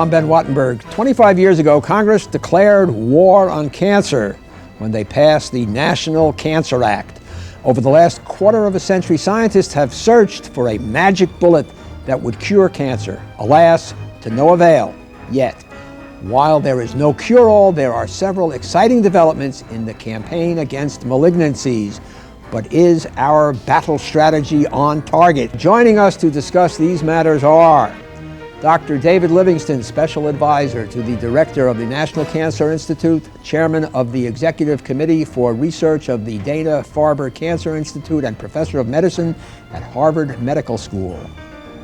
I'm Ben Wattenberg. 25 years ago, Congress declared war on cancer when they passed the National Cancer Act. Over the last quarter of a century, scientists have searched for a magic bullet that would cure cancer. Alas, to no avail yet. While there is no cure-all, there are several exciting developments in the campaign against malignancies. But is our battle strategy on target? Joining us to discuss these matters are Dr. David Livingston, Special Advisor to the Director of the National Cancer Institute, Chairman of the Executive Committee for Research of the Dana-Farber Cancer Institute, and Professor of Medicine at Harvard Medical School.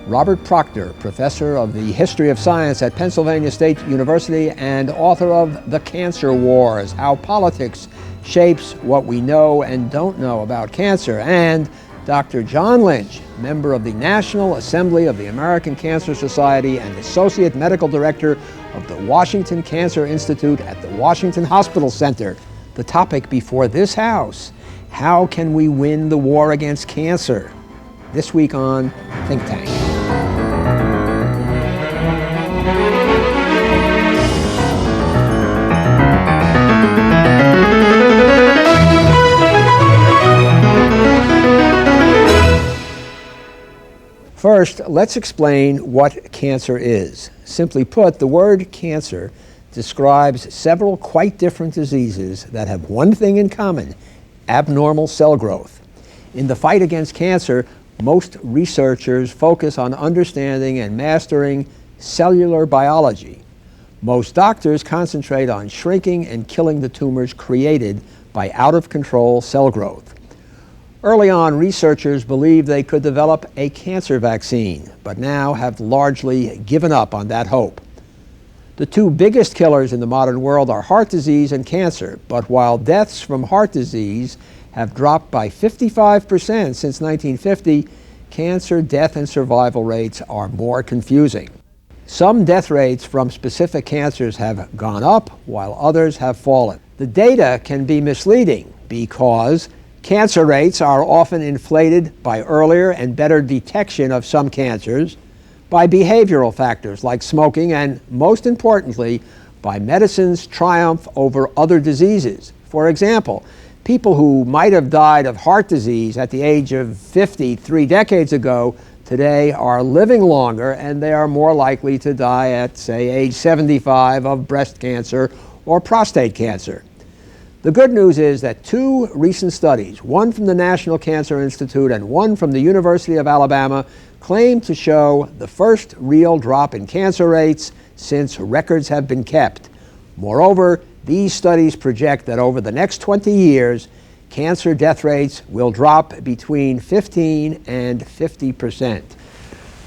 Robert Proctor, Professor of the History of Science at Pennsylvania State University and author of The Cancer Wars: How Politics Shapes What We Know and Don't Know About Cancer, and Dr. John Lynch, member of the National Assembly of the American Cancer Society and Associate Medical Director of the Washington Cancer Institute at the Washington Hospital Center. The topic before this House: how can we win the war against cancer? This week on Think Tank. First, let's explain what cancer is. Simply put, the word cancer describes several quite different diseases that have one thing in common: abnormal cell growth. In the fight against cancer, most researchers focus on understanding and mastering cellular biology. Most doctors concentrate on shrinking and killing the tumors created by out-of-control cell growth. Early on, researchers believed they could develop a cancer vaccine, but now have largely given up on that hope. The two biggest killers in the modern world are heart disease and cancer, but while deaths from heart disease have dropped by 55% since 1950, cancer death and survival rates are more confusing. Some death rates from specific cancers have gone up, while others have fallen. The data can be misleading because cancer rates are often inflated by earlier and better detection of some cancers, by behavioral factors like smoking, and most importantly, by medicine's triumph over other diseases. For example, people who might have died of heart disease at the age of 50 3 decades ago today are living longer, and they are more likely to die at, say, age 75 of breast cancer or prostate cancer. The good news is that two recent studies, one from the National Cancer Institute and one from the University of Alabama, claim to show the first real drop in cancer rates since records have been kept. Moreover, these studies project that over the next 20 years, cancer death rates will drop between 15 and 50%.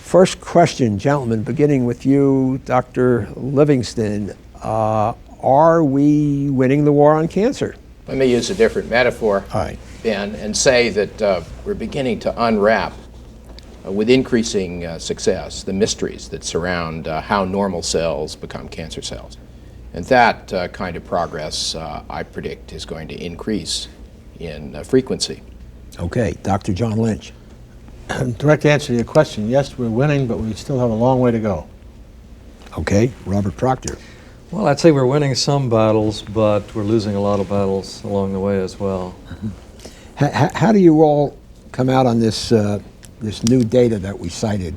First question, gentlemen, beginning with you, Dr. Livingston. Are we winning the war on cancer? Let me use a different metaphor, All right. Ben, and say that we're beginning to unwrap, with increasing success, the mysteries that surround how normal cells become cancer cells. And that kind of progress, I predict, is going to increase in frequency. Okay, Dr. John Lynch. Direct answer to your question: yes, we're winning, but we still have a long way to go. Okay, Robert Proctor. Well, I'd say we're winning some battles, but we're losing a lot of battles along the way as well. How do you all come out on this new data that we cited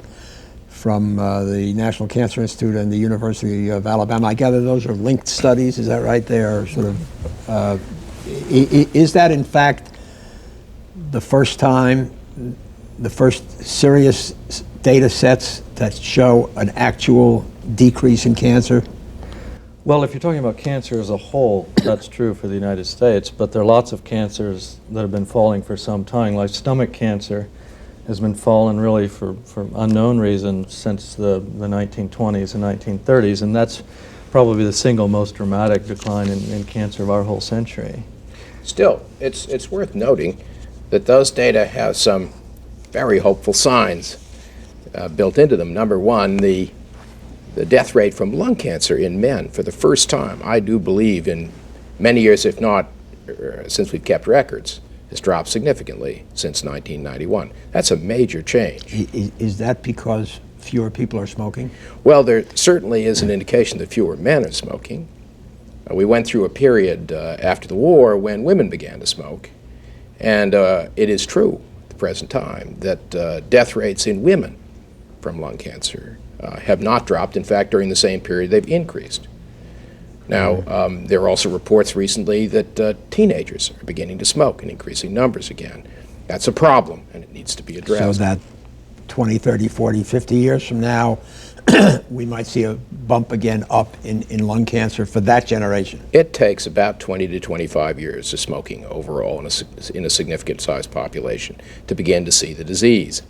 from the National Cancer Institute and the University of Alabama? I gather those are linked studies, is that right? They are sort of, is that in fact the first time, the first serious data sets that show an actual decrease in cancer? Well, if you're talking about cancer as a whole, that's true for the United States, but there are lots of cancers that have been falling for some time, like stomach cancer has been falling really for unknown reasons since the 1920s and 1930s, and that's probably the single most dramatic decline in cancer of our whole century. Still, it's worth noting that those data have some very hopeful signs built into them. Number one, the death rate from lung cancer in men, for the first time, I do believe in many years, if not since we've kept records, has dropped significantly since 1991. That's a major change. Is that because fewer people are smoking? Well, there certainly is an indication that fewer men are smoking. We went through a period after the war when women began to smoke, and it is true at the present time that death rates in women from lung cancer have not dropped. In fact, during the same period, they've increased. Now, there are also reports recently that teenagers are beginning to smoke in increasing numbers again. That's a problem, and it needs to be addressed. So that 20, 30, 40, 50 years from now, we might see a bump again up in lung cancer for that generation. It takes about 20 to 25 years of smoking overall in a significant sized population to begin to see the disease.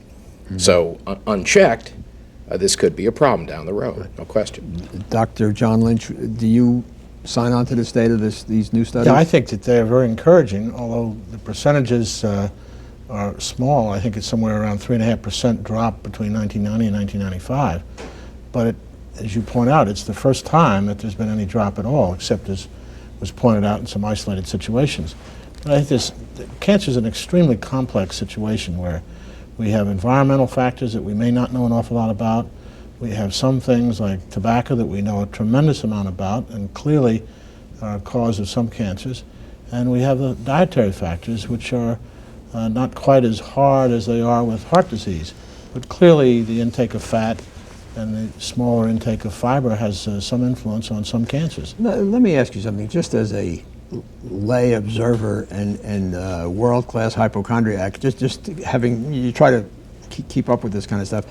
So unchecked, this could be a problem down the road, no question. Dr. John Lynch, do you sign on to this data, these new studies? Yeah, I think that they're very encouraging, although the percentages are small. I think it's somewhere around 3.5% drop between 1990 and 1995. But as you point out, it's the first time that there's been any drop at all, except as was pointed out in some isolated situations. But I think cancer is an extremely complex situation where we have environmental factors that we may not know an awful lot about. We have some things like tobacco that we know a tremendous amount about and clearly are a cause of some cancers. And we have the dietary factors, which are not quite as hard as they are with heart disease. But clearly the intake of fat and the smaller intake of fiber has some influence on some cancers. Let me ask you something, just as a lay observer and world-class hypochondriac, just having, you try to keep up with this kind of stuff.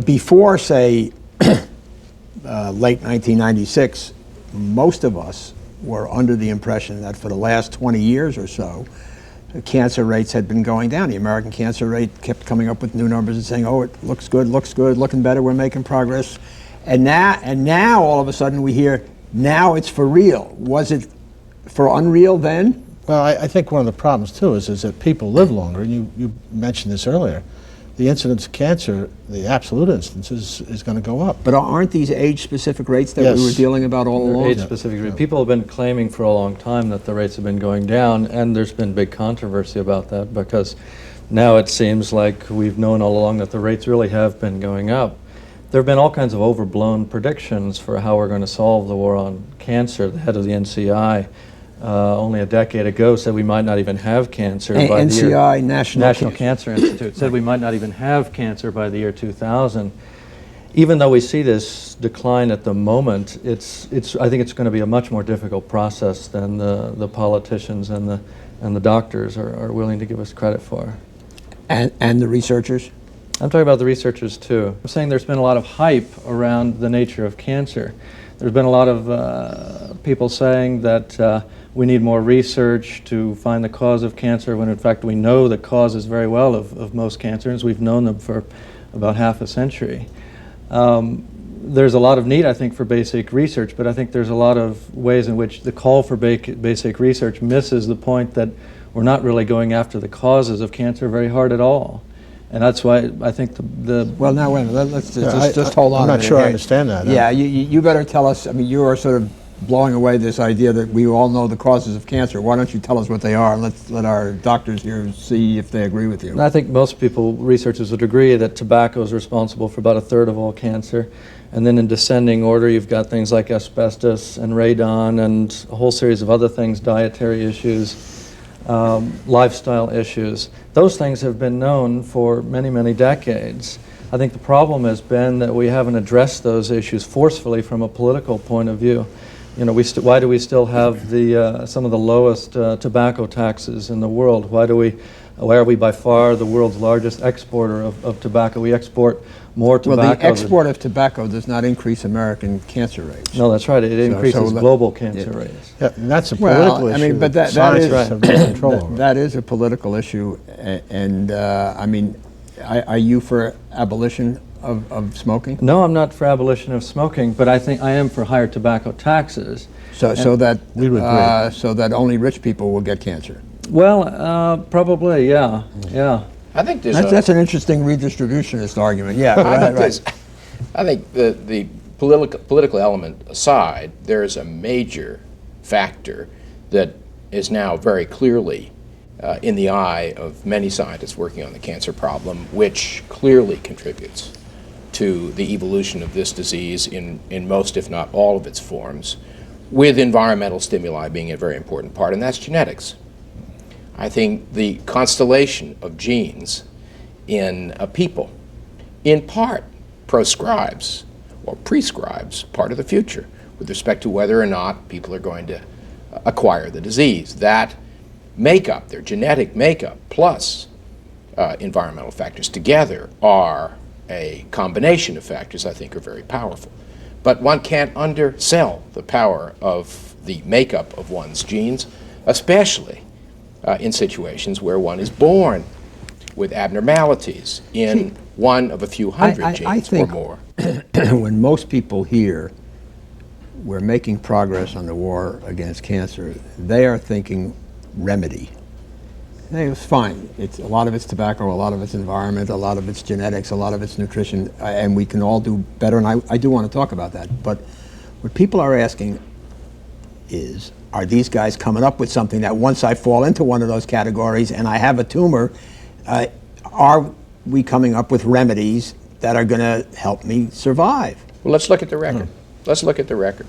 Before, say, late 1996, most of us were under the impression that for the last 20 years or so, cancer rates had been going down. The American cancer rate kept coming up with new numbers and saying, oh, it looks good, looking better, we're making progress. And now all of a sudden we hear, now it's for real. Was it for unreal then? Well, I think one of the problems too is that people live longer, and you mentioned this earlier. The incidence of cancer, the absolute incidence, is going to go up. But aren't these age-specific rates that we were dealing about all along? Age-specific rates. People have been claiming for a long time that the rates have been going down, and there's been big controversy about that because now it seems like we've known all along that the rates really have been going up. There have been all kinds of overblown predictions for how we're going to solve the war on cancer. The head of the NCI only a decade ago said we might not even have cancer by the year. NCI, National Cancer Institute, said we might not even have cancer by the year 2000. Even though we see this decline at the moment, I think it's going to be a much more difficult process than the politicians and the doctors are willing to give us credit for. And the researchers? I'm talking about the researchers too. I'm saying there's been a lot of hype around the nature of cancer. There's been a lot of people saying that we need more research to find the cause of cancer, when in fact we know the causes very well of most cancers. We've known them for about half a century. There's a lot of need, I think, for basic research, but I think there's a lot of ways in which the call for basic research misses the point that we're not really going after the causes of cancer very hard at all. And that's why I think the Well, now, wait a minute. Let's just hold on. I'm not sure I understand that. Yeah, you better tell us. I mean, you are sort of blowing away this idea that we all know the causes of cancer. Why don't you tell us what they are, and let's let our doctors here see if they agree with you. I think most researchers would agree that tobacco is responsible for about 1/3 of all cancer. And then in descending order, you've got things like asbestos and radon and a whole series of other things, dietary issues, lifestyle issues. Those things have been known for many, many decades. I think the problem has been that we haven't addressed those issues forcefully from a political point of view. You know, why do we still have some of the lowest tobacco taxes in the world? Why are we by far the world's largest exporter of tobacco? We export more tobacco. Well, the export of tobacco does not increase American cancer rates. No, that's right. It increases global cancer rates. Yeah, and that's a political issue. I mean, but that is a political issue, and I mean, are you for abolition of smoking? No, I'm not for abolition of smoking, but I think I am for higher tobacco taxes. So that we would agree. So that only rich people will get cancer. Well, probably, yeah. I think that's an interesting redistributionist argument. Yeah, right. I think the political element aside, there is a major factor that is now very clearly in the eye of many scientists working on the cancer problem, which clearly contributes to the evolution of this disease in most, if not all, of its forms, with environmental stimuli being a very important part, and that's genetics. I think the constellation of genes in a people, in part, proscribes or prescribes part of the future with respect to whether or not people are going to acquire the disease. That makeup, their genetic makeup, plus environmental factors together are a combination of factors I think are very powerful. But one can't undersell the power of the makeup of one's genes, especially in situations where one is born with abnormalities in one of a few hundred genes I think or more. when most people hear we're making progress on the war against cancer, they are thinking remedy. Hey, it's fine. A lot of it's tobacco, a lot of it's environment, a lot of it's genetics, a lot of it's nutrition, and we can all do better, and I do want to talk about that. But what people are asking is, are these guys coming up with something that once I fall into one of those categories and I have a tumor, are we coming up with remedies that are going to help me survive? Well, let's look at the record. Let's look at the record.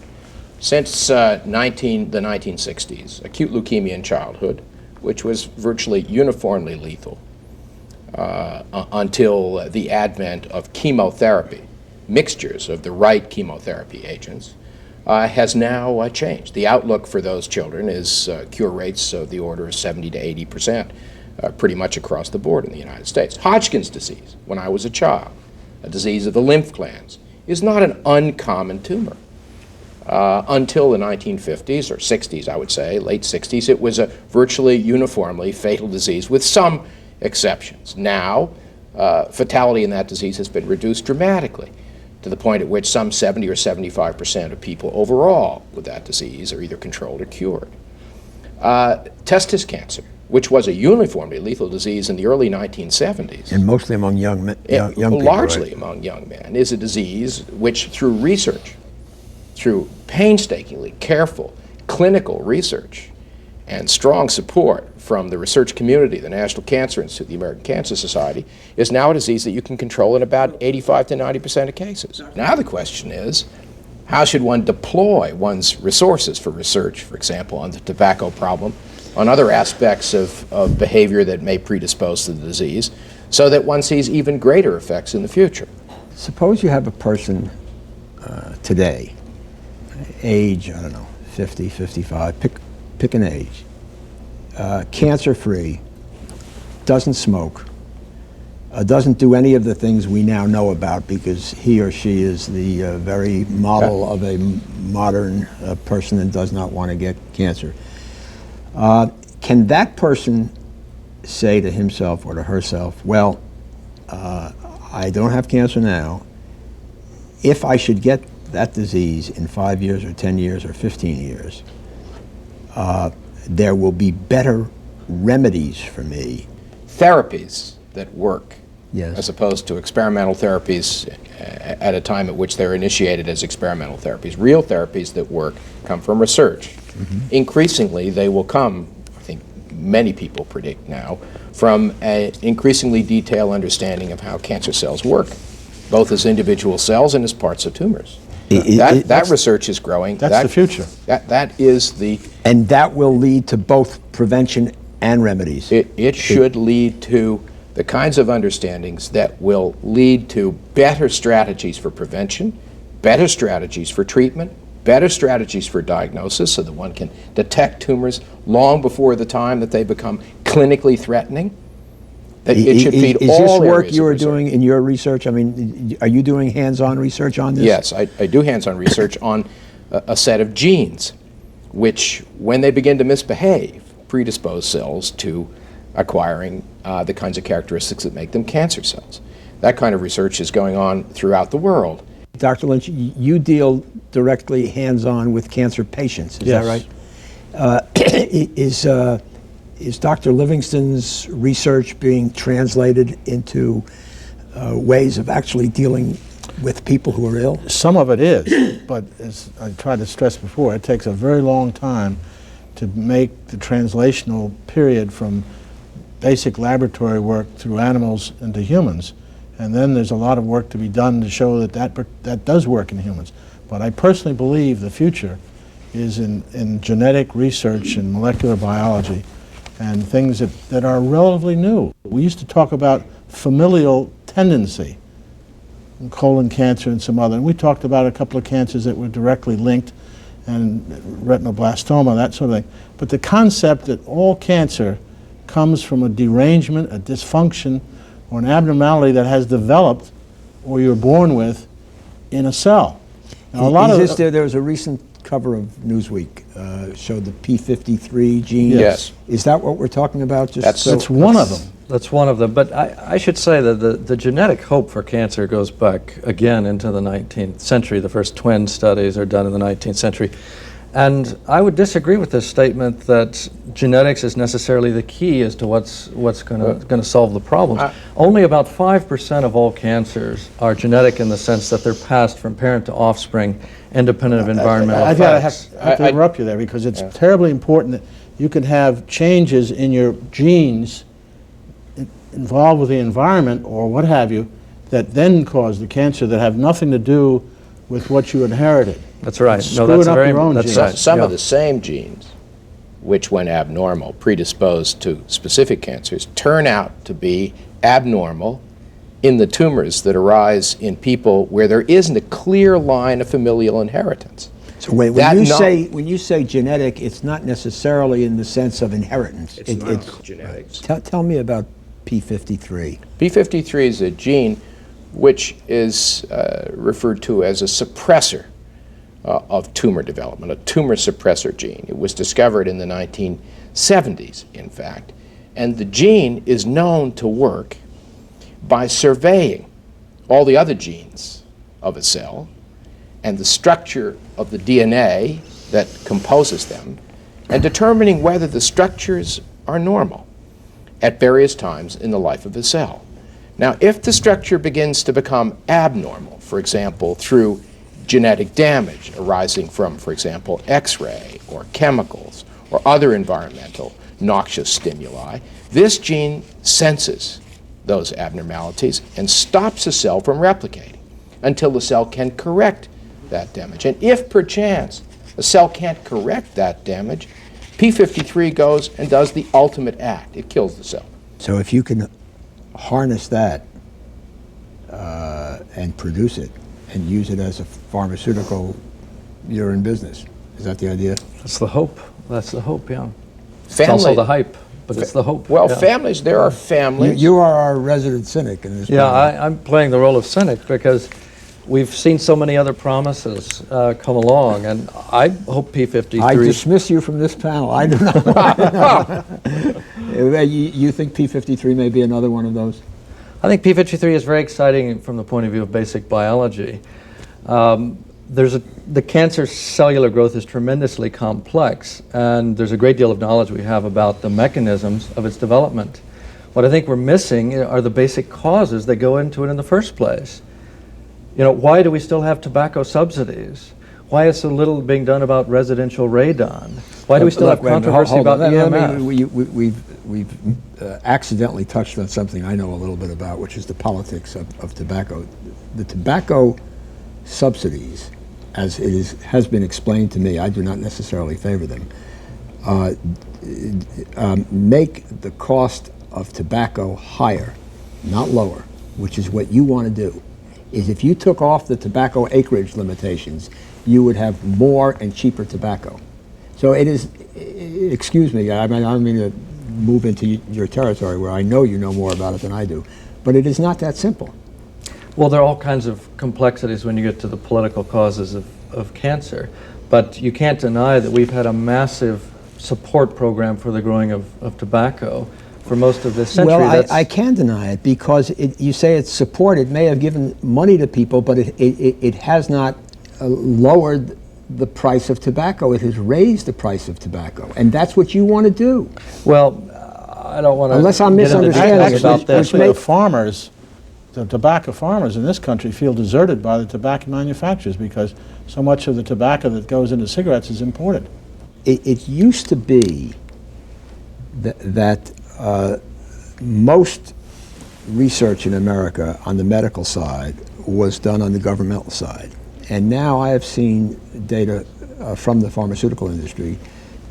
Since the 1960s, acute leukemia in childhood, which was virtually uniformly lethal until the advent of chemotherapy, mixtures of the right chemotherapy agents, has now changed. The outlook for those children is cure rates of the order of 70 to 80%, pretty much across the board in the United States. Hodgkin's disease, when I was a child, a disease of the lymph glands, is not an uncommon tumor. Until the 1950s, or 60s, I would say, late 60s, it was a virtually uniformly fatal disease with some exceptions. Now, fatality in that disease has been reduced dramatically to the point at which some 70 or 75% of people overall with that disease are either controlled or cured. Testis cancer, which was a uniformly lethal disease in the early 1970s. And mostly among young people, largely right? Among young men, is a disease which through research, through painstakingly careful clinical research and strong support from the research community, the National Cancer Institute, the American Cancer Society, is now a disease that you can control in about 85 to 90% of cases. Now the question is, how should one deploy one's resources for research, for example, on the tobacco problem, on other aspects of behavior that may predispose to the disease, so that one sees even greater effects in the future? Suppose you have a person today, age, I don't know, 50, 55, pick an age, cancer-free, doesn't smoke, doesn't do any of the things we now know about because he or she is the very model of a modern person and does not want to get cancer. Can that person say to himself or to herself, well, I don't have cancer now. If I should get that disease in 5 years or 10 years or 15 years, there will be better remedies for me. Therapies that work, yes, as opposed to experimental therapies at a time at which they're initiated as experimental therapies. Real therapies that work come from research. Mm-hmm. Increasingly, they will come, I think many people predict now, from an increasingly detailed understanding of how cancer cells work, both as individual cells and as parts of tumors. That research is growing. That's the future. That is the... And that will lead to both prevention and remedies. It should lead to the kinds of understandings that will lead to better strategies for prevention, better strategies for treatment, better strategies for diagnosis so that one can detect tumors long before the time that they become clinically threatening. It should feed all areas of research. Is this work you are doing in your research? I mean, are you doing hands-on research on this? Yes, I do hands-on research on a set of genes which, when they begin to misbehave, predispose cells to acquiring the kinds of characteristics that make them cancer cells. That kind of research is going on throughout the world. Dr. Lynch, you deal directly hands-on with cancer patients, is Yes. that right? Is Dr. Livingston's research being translated into ways of actually dealing with people who are ill? Some of it is, but as I tried to stress before, it takes a very long time to make the translational period from basic laboratory work through animals into humans. And then there's a lot of work to be done to show that that does work in humans. But I personally believe the future is in genetic research and molecular biology and things that are relatively new. We used to talk about familial tendency, colon cancer and some other, and we talked about a couple of cancers that were directly linked, and retinoblastoma, that sort of thing. But the concept that all cancer comes from a derangement, a dysfunction, or an abnormality that has developed or you're born with in a cell. Now, There was a recent cover of Newsweek showed the P53 gene. Yes. Is that what we're talking about? That's one of them. That's one of them. But I should say that the genetic hope for cancer goes back again into the 19th century. The first twin studies are done in the 19th century. And I would disagree with this statement that genetics is necessarily the key as to what's going to solve the problems. Only about 5% of all cancers are genetic in the sense that they're passed from parent to offspring, independent of environmental factors. I have to interrupt you there because it's terribly important that you can have changes in your genes involved with the environment or what have you that then cause the cancer that have nothing to do with what you inherited. That's right. Screwing up your own genes. Some of the same genes, which when abnormal, predisposed to specific cancers, turn out to be abnormal in the tumors that arise in people where there isn't a clear line of familial inheritance. So when you say genetic, it's not necessarily in the sense of inheritance. It's genetics. Tell me about P53. P53 is a gene which is referred to as a suppressor of tumor development, a tumor suppressor gene. It was discovered in the 1970s, in fact. And the gene is known to work by surveying all the other genes of a cell and the structure of the DNA that composes them and determining whether the structures are normal at various times in the life of the cell. Now, if the structure begins to become abnormal, for example, through genetic damage arising from, for example, X-ray or chemicals or other environmental noxious stimuli, this gene senses those abnormalities and stops the cell from replicating until the cell can correct that damage. And if perchance a cell can't correct that damage, P53 goes and does the ultimate act. It kills the cell. So if you can harness that and produce it and use it as a pharmaceutical, you're in business. Is that the idea? That's the hope. That's the hope, yeah. It's also the hype, but it's the hope. Well, yeah. families, there are families. You are our resident cynic in this. Yeah, I'm playing the role of cynic because we've seen so many other promises come along, and I hope P53... I dismiss you from this panel. I do not. You think P53 may be another one of those? I think P53 is very exciting from the point of view of basic biology. The cancer cellular growth is tremendously complex, and there's a great deal of knowledge we have about the mechanisms of its development. What I think we're missing are the basic causes that go into it in the first place. You know, why do we still have tobacco subsidies? Why is so little being done about residential radon? Why do we still have controversy about EMF? We've accidentally touched on something I know a little bit about, which is the politics of tobacco. The tobacco subsidies, as it has been explained to me, I do not necessarily favor them, make the cost of tobacco higher, not lower, which is what you want to do. Is if you took off the tobacco acreage limitations, you would have more and cheaper tobacco. So it is, excuse me, I don't mean to move into your territory where I know you know more about it than I do, but it is not that simple. Well, there are all kinds of complexities when you get to the political causes of cancer, but you can't deny that we've had a massive support program for the growing of tobacco for most of this century. Well, I can deny it because you say it's support. It may have given money to people, but it has not lowered the price of tobacco. It has raised the price of tobacco, and that's what you want to do. Well, I don't want to. Unless I'm misunderstanding about that. The tobacco farmers in this country feel deserted by the tobacco manufacturers because so much of the tobacco that goes into cigarettes is imported. It used to be that most research in America on the medical side was done on the governmental side. And now I have seen data from the pharmaceutical industry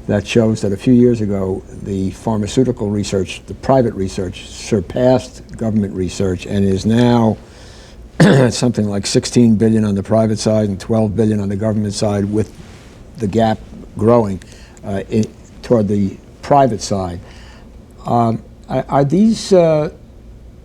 that shows that a few years ago, the pharmaceutical research, the private research, surpassed government research and is now something like 16 billion on the private side and 12 billion on the government side, with the gap growing toward the private side. Are these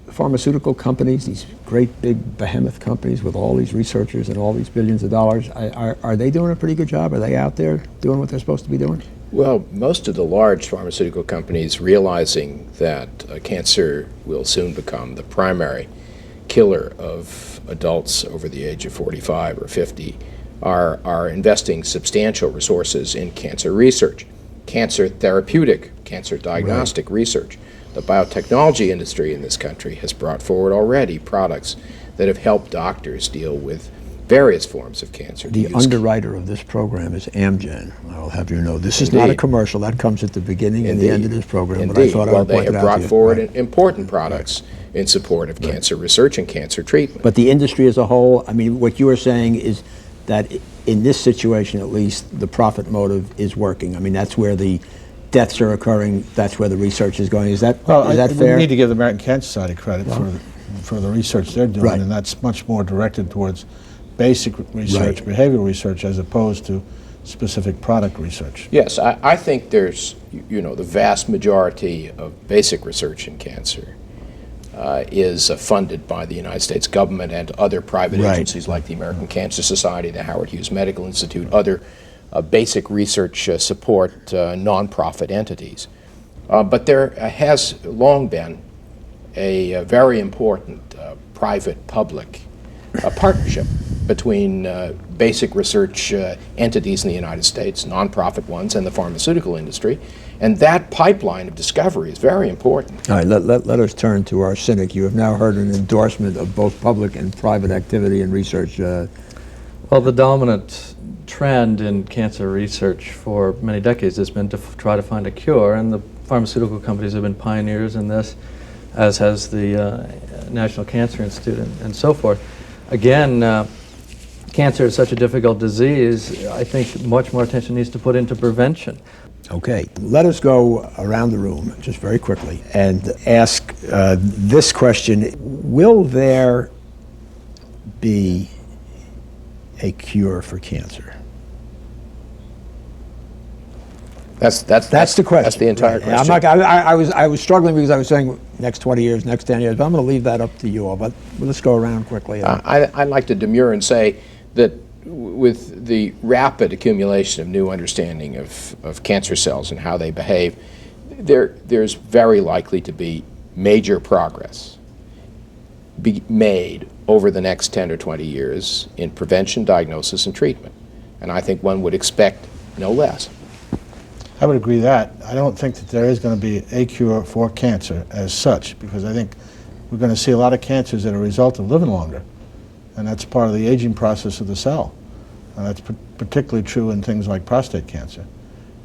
pharmaceutical companies, these great big behemoth companies with all these researchers and all these billions of dollars, are they doing a pretty good job? Are they out there doing what they're supposed to be doing? Well, most of the large pharmaceutical companies, realizing that cancer will soon become the primary killer of adults over the age of 45 or 50, are investing substantial resources in cancer research, cancer therapeutic, cancer diagnostic research. The biotechnology industry in this country has brought forward already products that have helped doctors deal with various forms of cancer. The underwriter of this program is Amgen. I'll have you know, this is not a commercial. That comes at the beginning and the end of this program. Indeed. But I thought I well, would they point have it out brought to you. forward Right. important products in support of cancer research and cancer treatment. But the industry as a whole, I mean, what you are saying is that in this situation, at least, the profit motive is working. I mean, that's where the deaths are occurring. That's where the research is going. Is that fair? We need to give the American Cancer Society credit for the research they're doing, Right. and that's much more directed towards basic research, Right. behavioral research, as opposed to specific product research. Yes, I think there's, the vast majority of basic research in cancer is funded by the United States government and other private Right. agencies like the American Cancer Society, the Howard Hughes Medical Institute, other basic research support nonprofit entities. But there has long been a very important private-public partnership between basic research entities in the United States, nonprofit ones, and the pharmaceutical industry. And that pipeline of discovery is very important. All right, let us turn to our cynic. You have now heard an endorsement of both public and private activity in research. Well, the dominant trend in cancer research for many decades has been to try to find a cure, and the pharmaceutical companies have been pioneers in this, as has the National Cancer Institute and so forth. Again, cancer is such a difficult disease. I think much more attention needs to put into prevention. Okay, let us go around the room just very quickly and ask this question. Will there be a cure for cancer? That's the question. That's the entire Right. question. I was struggling because I was saying next 20 years, next 10 years, but I'm going to leave that up to you all. But let's go around quickly. I'd like to demur and say that with the rapid accumulation of new understanding of cancer cells and how they behave, there's very likely to be major progress be made over the next 10 or 20 years in prevention, diagnosis, and treatment. And I think one would expect no less. I would agree that. I don't think that there is going to be a cure for cancer as such, because I think we're going to see a lot of cancers that are a result of living longer, and that's part of the aging process of the cell. And that's particularly true in things like prostate cancer.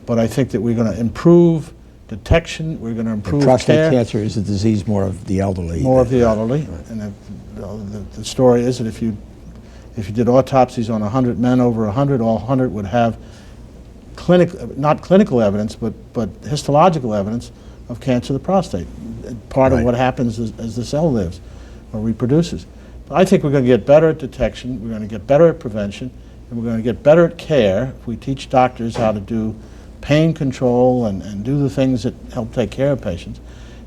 But I think that we're going to improve detection, we're going to improve prostate care. cancer is a disease more of the elderly. More of the elderly. And the story is that if you did autopsies on 100 men over 100, all 100 would have not clinical evidence, but histological evidence of cancer of the prostate. Part of what happens as the cell lives or reproduces. But I think we're going to get better at detection, we're going to get better at prevention, and we're going to get better at care if we teach doctors how to do pain control and do the things that help take care of patients.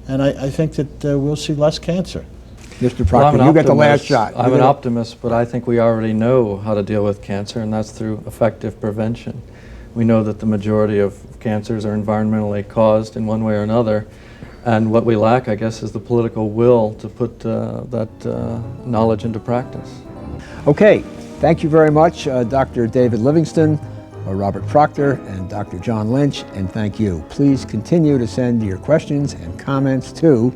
And I think that we'll see less cancer. Mr. Proctor, you get the last shot. I'm an optimist, but I think we already know how to deal with cancer, and that's through effective prevention. We know that the majority of cancers are environmentally caused in one way or another, and what we lack, I guess, is the political will to put that knowledge into practice. Okay, thank you very much, Dr. David Livingston, Robert Proctor, and Dr. John Lynch, and thank you. Please continue to send your questions and comments to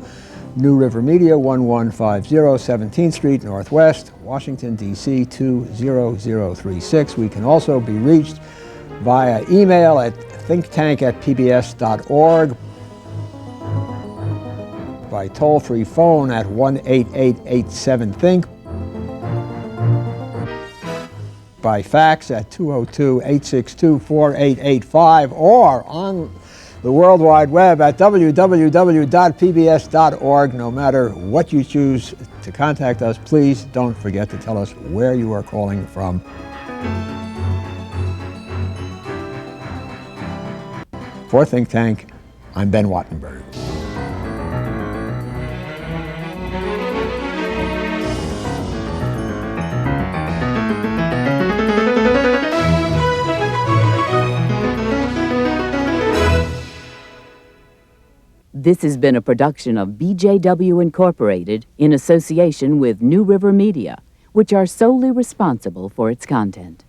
New River Media, 1150 17th Street Northwest, Washington, D.C. 20036. We can also be reached via email at thinktank@pbs.org. by toll-free phone at 1-8887-THINK, by fax at 202-862-4885, or on the World Wide Web at www.pbs.org. No matter what you choose to contact us, please don't forget to tell us where you are calling from. For Think Tank, I'm Ben Wattenberg. This has been a production of BJW Incorporated in association with New River Media, which are solely responsible for its content.